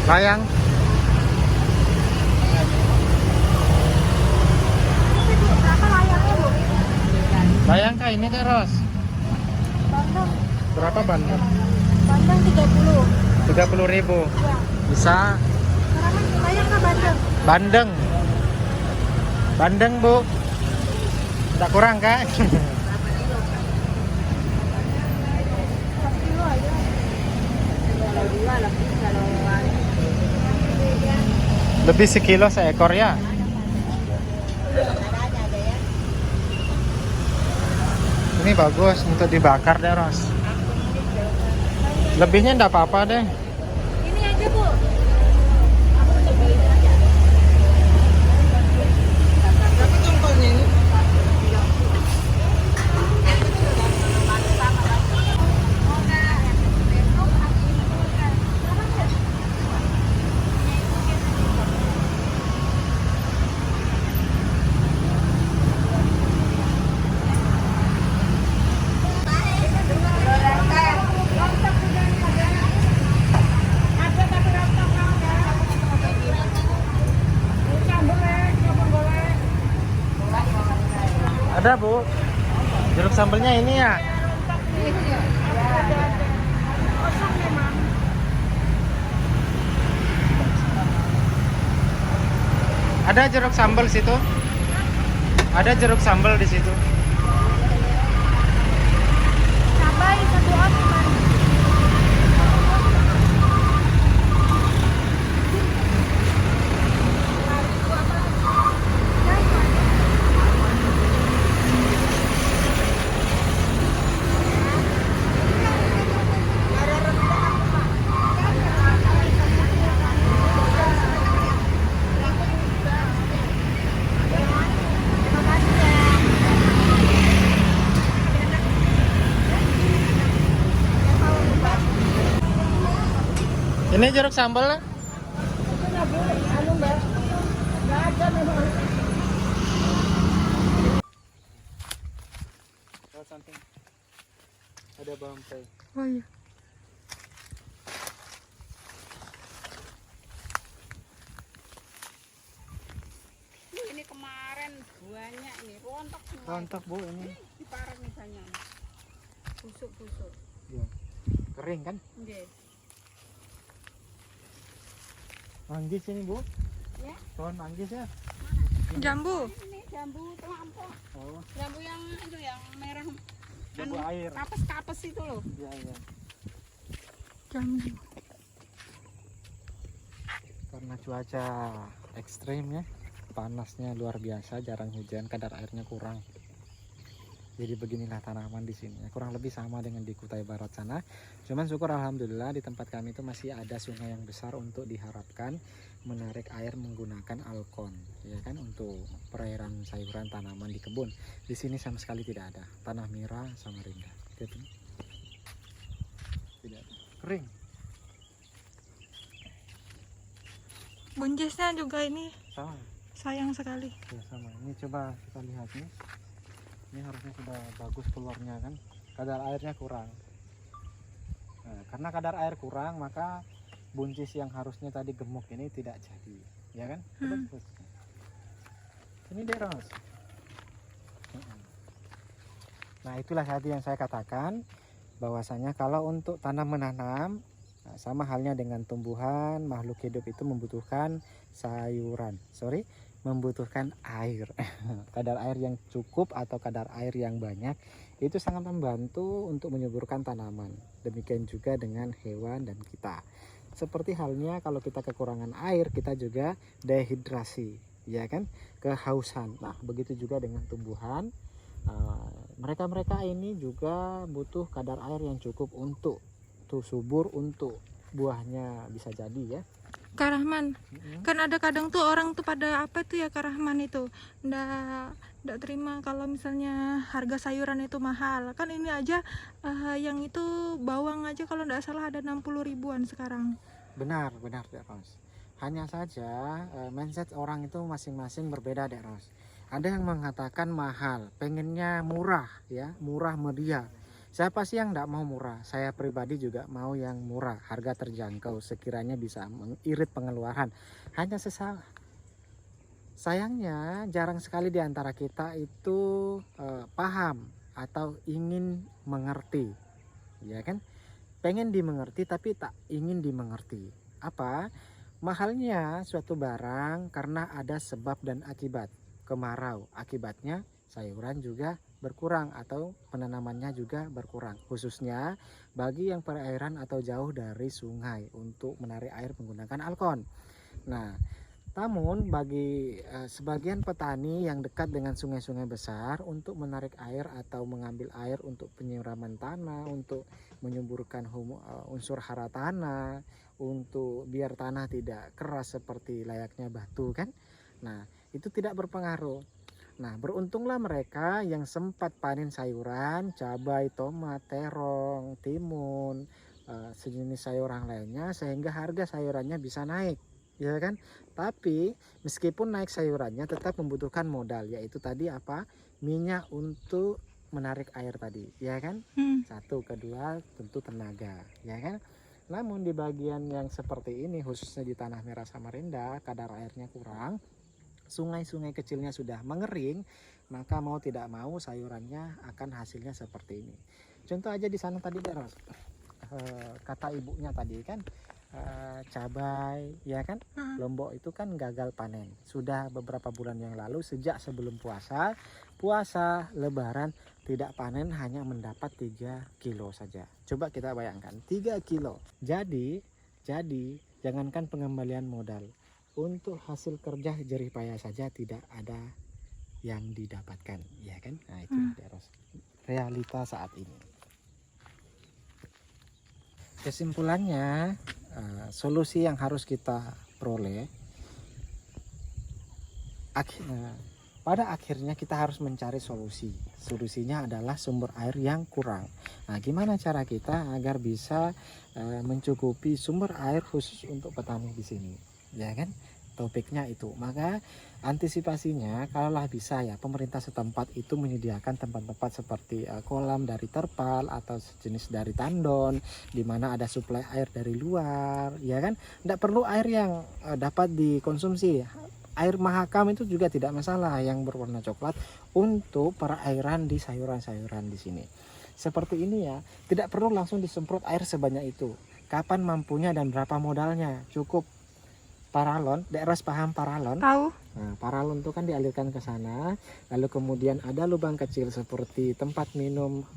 Layang. Berapa layangnya, Bu? Layang kah ini Kak Ros? Bandeng. Berapa bandeng? Bandeng 30. 30.000. Ya. Bisa. Sekarang layang kah bandeng? Bandeng. Bandeng, Bu. Tak kurang Kak? 1 kilo aja. Lebih sekilo seekor ya. Ini bagus untuk dibakar deh Ros. Lebihnya enggak apa-apa deh. Ini aja, Bu. Ada Bu. Jeruk sambelnya ini ya. Ada jeruk sambal situ. Ada jeruk sambal di situ. Cabai 1 on. Ini jeruk sambal. Ada bampai. Oh iya. Ini kemarin banyak ini rontok semua. Rontok Bu ini. Di parang misalnya. Busuk-busuk. Ya. Kering kan? Nggih. Manggis ini Bu. Ya. Pohon manggis ya. Jambu. Ini jambu telampau. Oh, Jambu yang itu yang merah. jambu air. Kapes-kapes itu loh. Iya, iya. Jambu. Karena cuaca ekstrim ya. Panasnya luar biasa, jarang hujan, kadar airnya kurang. Jadi beginilah tanaman di sini. Kurang lebih sama dengan di Kutai Barat sana. Cuman syukur alhamdulillah di tempat kami itu masih ada sungai yang besar untuk diharapkan menarik air menggunakan alkon, ya kan, untuk perairan sayuran tanaman di kebun. Di sini sama sekali tidak ada. Tanah Merah sama Samarinda. Gitu. Tidak ada. Kering. Buncisnya juga ini Sama. sayang sekali. Ya sama. Ini coba kita lihat nih. Ini harusnya sudah bagus keluarnya kan. Kadar airnya kurang. Nah, karena kadar air kurang maka buncis yang harusnya tadi gemuk ini tidak jadi, ya kan? Terus. Ini deros. Nah itulah tadi yang saya katakan bahwasanya kalau untuk tanam menanam sama halnya dengan tumbuhan, makhluk hidup itu membutuhkan membutuhkan air. Kadar air yang cukup atau kadar air yang banyak itu sangat membantu untuk menyuburkan tanaman. Demikian juga dengan hewan dan kita. Seperti halnya kalau kita kekurangan air, kita juga dehidrasi, ya kan? Kehausan. Nah, begitu juga dengan tumbuhan. Mereka-mereka ini juga butuh kadar air yang cukup untuk subur untuk buahnya bisa jadi ya. Kak Rahman, kan ada kadang tuh orang tuh pada apa tuh ya Kak Rahman itu ndak terima kalau misalnya harga sayuran itu mahal. Kan ini aja yang itu bawang aja kalau ndak salah ada 60 ribuan sekarang. Benar Dek Ros. Hanya saja mindset orang itu masing-masing berbeda Dek Ros. Ada yang mengatakan mahal, pengennya murah ya, murah meriah. Siapa sih yang tidak mau murah? Saya pribadi juga mau yang murah, harga terjangkau, sekiranya bisa mengirit pengeluaran. Hanya sayangnya jarang sekali di antara kita itu paham atau ingin mengerti, ya kan? Pengen dimengerti tapi tak ingin dimengerti. Apa? Mahalnya suatu barang karena ada sebab dan akibat. Kemarau, akibatnya sayuran juga berkurang atau penanamannya juga berkurang, khususnya bagi yang perairan atau jauh dari sungai untuk menarik air menggunakan alkon. Nah, namun bagi sebagian petani yang dekat dengan sungai-sungai besar, untuk menarik air atau mengambil air untuk penyiraman tanah, untuk menyuburkan unsur hara tanah, untuk biar tanah tidak keras seperti layaknya batu kan. Nah, itu tidak berpengaruh. Nah, beruntunglah mereka yang sempat panen sayuran, cabai, tomat, terong, timun, sejenis sayuran lainnya, sehingga harga sayurannya bisa naik, ya kan? Tapi meskipun naik sayurannya tetap membutuhkan modal, yaitu tadi apa? Minyak untuk menarik air tadi, ya kan? Satu, kedua tentu tenaga, ya kan? Namun di bagian yang seperti ini, khususnya di Tanah Merah Samarinda, kadar airnya kurang, sungai-sungai kecilnya sudah mengering, maka mau tidak mau sayurannya akan hasilnya seperti ini. Contoh aja di sana tadi Ros, kata ibunya tadi kan, cabai, ya kan, Lombok itu kan gagal panen. Sudah beberapa bulan yang lalu, sejak sebelum puasa Lebaran tidak panen, hanya mendapat 3 kilo saja. Coba kita bayangkan 3 kilo. Jadi jangankan pengembalian modal, untuk hasil kerja jerih payah saja tidak ada yang didapatkan, ya kan? Nah, itu realita saat ini. Kesimpulannya, solusi yang harus kita peroleh pada akhirnya kita harus mencari solusi. Solusinya adalah sumber air yang kurang. Nah, gimana cara kita agar bisa mencukupi sumber air khusus untuk petani di sini, ya kan? Topiknya itu. Maka antisipasinya, kalaulah bisa ya, pemerintah setempat itu menyediakan tempat-tempat seperti kolam dari terpal atau sejenis dari tandon, di mana ada suplai air dari luar, ya kan? Tidak perlu air yang dapat dikonsumsi. Air Mahakam itu juga tidak masalah, yang berwarna coklat, untuk perairan di sayuran-sayuran di sini. Seperti ini ya, tidak perlu langsung disemprot air sebanyak itu. Kapan mampunya dan berapa modalnya? Cukup paralon, daerah paham paralon? Tahu. Nah, paralon itu kan dialirkan ke sana, lalu kemudian ada lubang kecil seperti tempat minum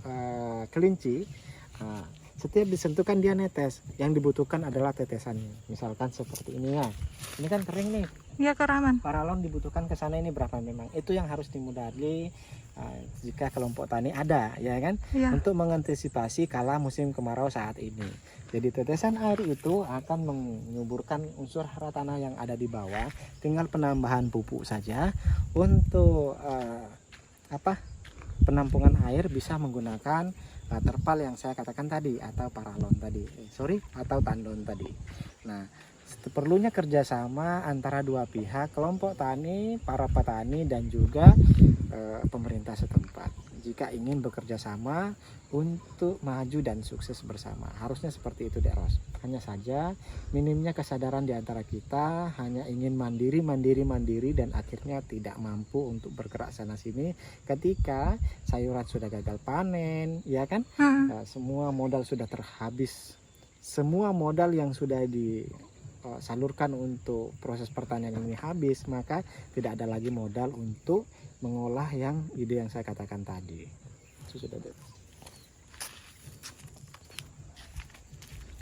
kelinci. Nah, setiap disentuhkan dia netes. Yang dibutuhkan adalah tetesannya. Misalkan seperti ini ya. Ini kan kering nih. Ya, keraman. Paralon dibutuhkan ke sana ini berapa memang. Itu yang harus dimodali jika kelompok tani ada, ya kan? Ya. Untuk mengantisipasi kala musim kemarau saat ini. Jadi tetesan air itu akan menyuburkan unsur hara tanah yang ada di bawah. Tinggal penambahan pupuk saja. Untuk penampungan air bisa menggunakan terpal yang saya katakan tadi, atau paralon tadi, atau tandon tadi. Nah, perlunya kerjasama antara dua pihak, kelompok tani, para petani, dan juga pemerintah setempat. Jika ingin bekerja sama untuk maju dan sukses bersama, harusnya seperti itu, Dek Ros. Hanya saja minimnya kesadaran di antara kita, hanya ingin mandiri dan akhirnya tidak mampu untuk bergerak sana sini ketika sayuran sudah gagal panen, ya kan? Semua modal sudah terhabis, semua modal yang sudah disalurkan untuk proses pertanian ini habis, maka tidak ada lagi modal untuk mengolah ide yang saya katakan tadi. Itu sudah ada.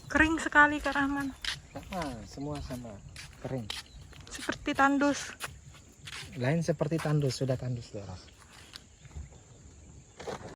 Kering sekali, Kak Rahman. Semua sama, kering. Seperti tandus. Lain seperti tandus, sudah tandus, Ros.